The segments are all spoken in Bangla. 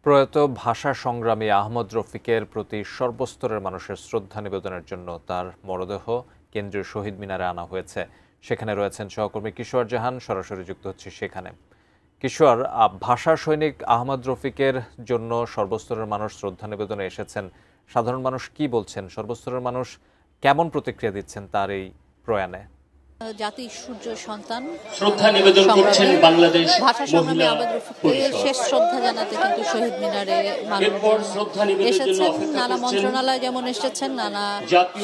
প্রয়াত ভাষা সংগ্রামী আহমদ রফিকের প্রতি সর্বস্তরের মানুষের শ্রদ্ধা নিবেদনের জন্য তার মরদেহ কেন্দ্রীয় শহীদ মিনারে আনা হয়েছে। সেখানে রয়েছেন সহকর্মী কিশোর জাহান, সরাসরি যুক্ত হচ্ছে সেখানে। কিশোর, ভাষা সৈনিক আহমদ রফিকের জন্য সর্বস্তরের মানুষ শ্রদ্ধা নিবেদনে এসেছেন। সাধারণ মানুষ কি বলছেন? সর্বস্তরের মানুষ কেমন প্রতিক্রিয়া দিচ্ছেন তার এই প্রয়াণে? জাতির সূর্য সন্তান শ্রদ্ধা নিবেদন করছেন বাংলাদেশ ভাষা সংগ্রামী আহমদ রফিককে শেষ শ্রদ্ধা জানাতে কিন্তু শহীদ মিনারে এসেছেন। নানা মন্ত্রণালয় যেমন এসেছেন, নানা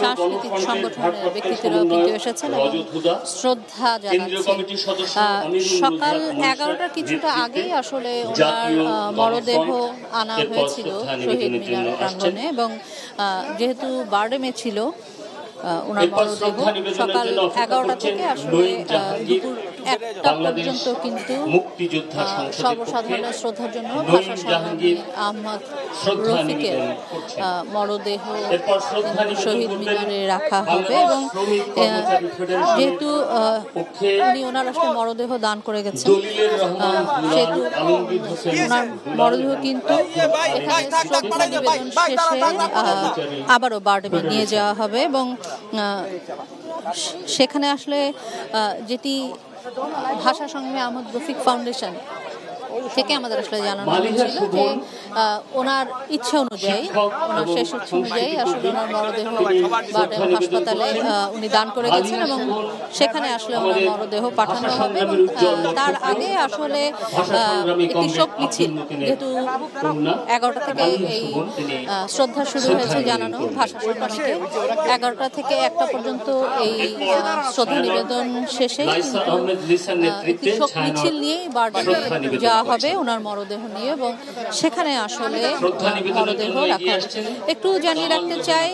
সাংস্কৃতিক সংগঠনের ব্যক্তিত্বরাও কিন্তু এসেছেন এবং শ্রদ্ধা জানাচ্ছেন। সকাল 11টার কিছুটা আগেই আসলে ওনার মরদেহ আনা হয়েছিল শহীদ মিনার প্রাঙ্গণে এবং যেহেতু বারডেমে ছিল ওনার মরদেহ সকাল 11টা থেকে আসলে দুপুর 1টা পর্যন্ত কিন্তু সর্বসাধারণের শ্রদ্ধার জন্য ভাষা সংগ্রামী আহমদ রফিকের মরদেহ শহীদ মিনারে রাখা হবে এবং যেহেতু উনি ওনার আসলে মরদেহ দান করে গেছেন সেহেতু ওনার মরদেহ কিন্তু এখানে শ্রদ্ধা নিবেদন শেষে আবারও বারডেমে নিয়ে যাওয়া হবে এবং সেখানে আসলে যেটি ভাষা সংগ্রামী আহমদ রফিক ফাউন্ডেশন থেকে আমাদের আসলে জানানো হয়েছিল যে ওনার ইচ্ছা অনুযায়ী, ওনার শেষ ইচ্ছা অনুযায়ী আসলে ওনার মরদেহ বারডেম হাসপাতালে উনি দান করে গেছেন এবং সেখানে আসলে ওনার মরদেহ পাঠানো হবে এবং তার আগে আসলে একটি শোক মিছিল, যেহেতু 11টা থেকে এই শ্রদ্ধা শুরু হয়েছে জানানো ভাষা সংগ্রামীকে, 11টা থেকে 1টা পর্যন্ত এই শ্রদ্ধা নিবেদন শেষে একটি শোক মিছিল নিয়েই বারডেমে যাওয়া হবে ওনার মরদেহ নিয়ে এবং সেখানে আসলে মরদেহ রাখা হচ্ছে। একটু জানিয়ে রাখতে চাই,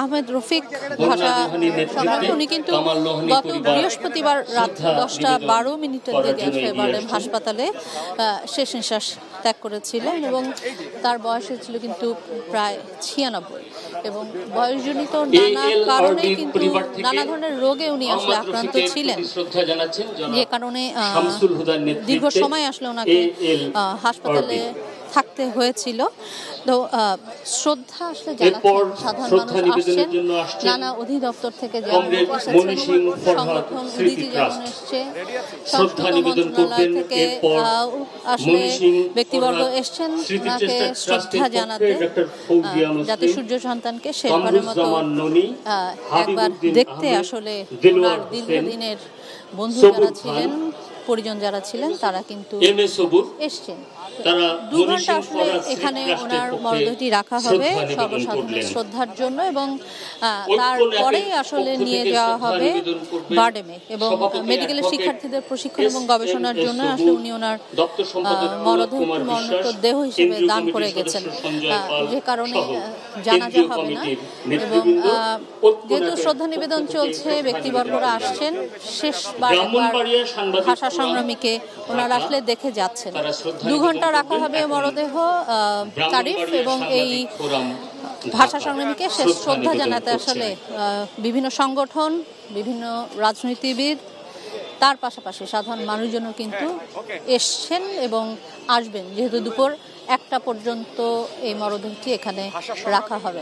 আহমদ রফিক ভাষা সংগ্রামী উনি কিন্তু গত বৃহস্পতিবার রাত 10:12 দিকে আসলে বারডেম হাসপাতালে শেষ নিঃশ্বাস ত্যাগ করেছিলেন এবং তার বয়স ছিল কিন্তু প্রায় 96 এবং বয়সজনিত নানা কারণে কিন্তু নানা ধরনের রোগে উনি আসলে আক্রান্ত ছিলেন, যে কারণে দীর্ঘ সময় আসলে ওনাকে হাসপাতালে থাকতে হয়েছিল। তো শ্রদ্ধা আসলে জানাচ্ছেন সাধারণ মানুষ আসছেন, নানা অধিদপ্তর থেকে যেমন এসেছেন, সংগঠন উদীচী যেমন এসছে, সংস্কৃতি মন্ত্রণালয় থেকে আসলে ব্যক্তিবর্গ এসছেন ওনাকে শ্রদ্ধা জানাতে, জাতির সূর্য সন্তানকে শেষবারের মতো একবার দেখতে আসলে ওনার দীর্ঘদিনের বন্ধু যারা ছিলেন, পরিজন যারা ছিলেন তারা কিন্তু এসছেন। 2 ঘন্টা আসলে এখানে ওনার মরদেহটি রাখা হবে সর্বসাধারণের শ্রদ্ধার জন্য এবং তারপরেই আসলে নিয়ে যাওয়া হবে বারডেমে এবং মেডিকেলের শিক্ষার্থীদের প্রশিক্ষণ এবং গবেষণার জন্য আসলে উনি ওনার মরদেহ হিসেবে দান করে গেছেন, যে কারণে জানাজা হবে না এবং যেহেতু শ্রদ্ধা নিবেদন চলছে, ব্যক্তিবর্গরা আসছেন, শেষবার ভাষা সংগ্রামীকে ওনারা আসলে দেখে যাচ্ছেন। 2 ঘন্টা রাখা হবে মরদেহ তারিফ এবং এই ভাষা সংগ্রামীকে শেষ শ্রদ্ধা জানাতে আসলে বিভিন্ন সংগঠন, বিভিন্ন রাজনীতিবিদ, তার পাশাপাশি সাধারণ মানুষজনও কিন্তু এসছেন এবং আসবেন, যেহেতু দুপুর 1টা পর্যন্ত এই মরদেহটি এখানে রাখা হবে।